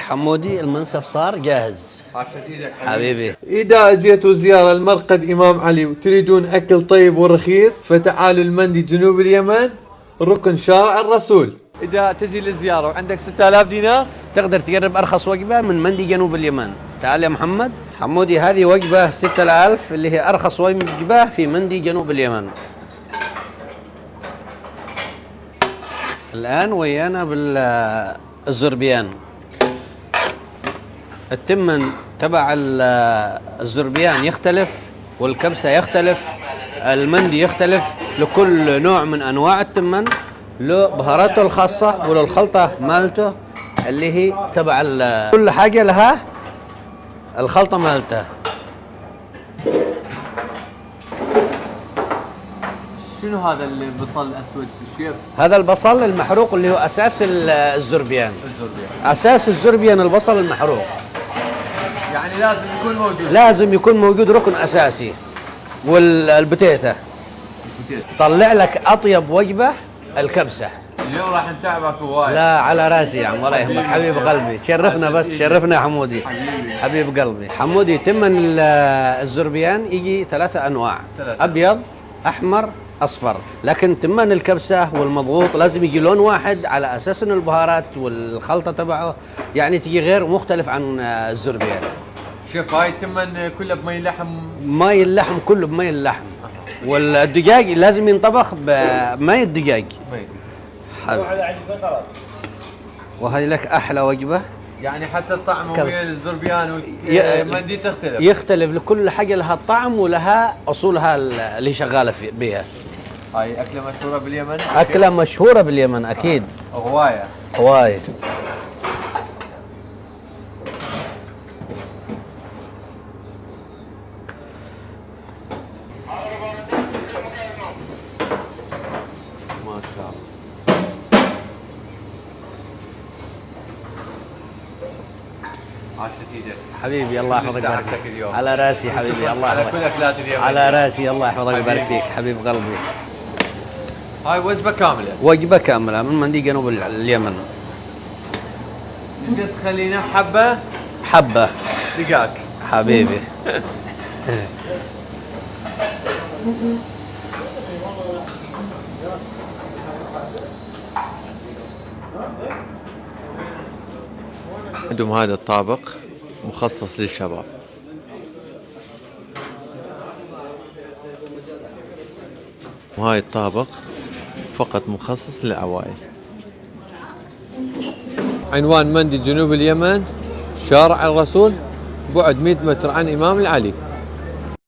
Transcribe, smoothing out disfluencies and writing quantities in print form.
حمودي المنسف صار جاهز. حبيبي إذا أجيتوا زيارة لمرقد إمام علي وتريدون أكل طيب ورخيص فتعالوا المندي جنوب اليمن ركن شارع الرسول. إذا تجي للزيارة وعندك 6000 دينار تقدر تقرب أرخص وجبة من مندي جنوب اليمن. تعال يا محمد. حمودي هذه وجبة 6000 اللي هي أرخص وجبة في مندي جنوب اليمن. الآن ويانا بالزربيان. التمن تبع الزربيان يختلف والكبسة يختلف، المندي يختلف، لكل نوع من أنواع التمن له بهاراته الخاصة وللخلطة مالته اللي هي تبع كل حاجة لها الخلطة مالتها. شنو هذا البصل الأسود الشيف؟ هذا البصل المحروق اللي هو أساس الزربيان. أساس الزربيان البصل المحروق. يعني لازم يكون موجود. لازم يكون موجود ركن أساسي. والبتيتة. طلع لك أطيب وجبة الكبسة. اليوم راح نتعبك هواي. لا على راسي يا عم، الله يهمك حبيب قلبي. تشرفنا بس تشرفنا يا حمودي. حبيب قلبي. حمودي تمن الزربيان يجي 3 أنواع، أبيض أحمر أصفر، لكن تمن الكبسة والمضغوط لازم يجي لون واحد على أساس إنه البهارات والخلطة تبعه يعني تجي غير مختلف عن الزربيان. شوف هاي التمن كله بمي لحم. مي اللحم كله بمي اللحم، والدجاج لازم ينطبخ بمي الدجاج. حلو. وهذه لك أحلى وجبة. يعني حتى الطعم ويا الزربيان والمندي تختلف. يختلف، لكل حاجة لها الطعم ولها أصولها اللي شغالة بها. هاي أكلة مشهورة باليمن. أكلة مشهورة باليمن أكيد. هواية. هواية. ما شاء الله. عاشت ايدك حبيبي الله يحفظك ويبارك فيك. على راسي حبيبي الله على يحفظك. كل اكلات اليوم. على راسي الله يحفظك ويبارك فيك حبيب قلبي. هاي وجبة كاملة. وجبة كاملة من مندي جنوب اليمن. تقدر تخلينا حبة حبة دقاق. حبيبي. عندهم هذا الطابق مخصص للشباب. وهاي الطابق فقط مخصص للعوائل. عنوان مندي جنوب اليمن، شارع الرسول، بعد 100 متر عن إمام العلي.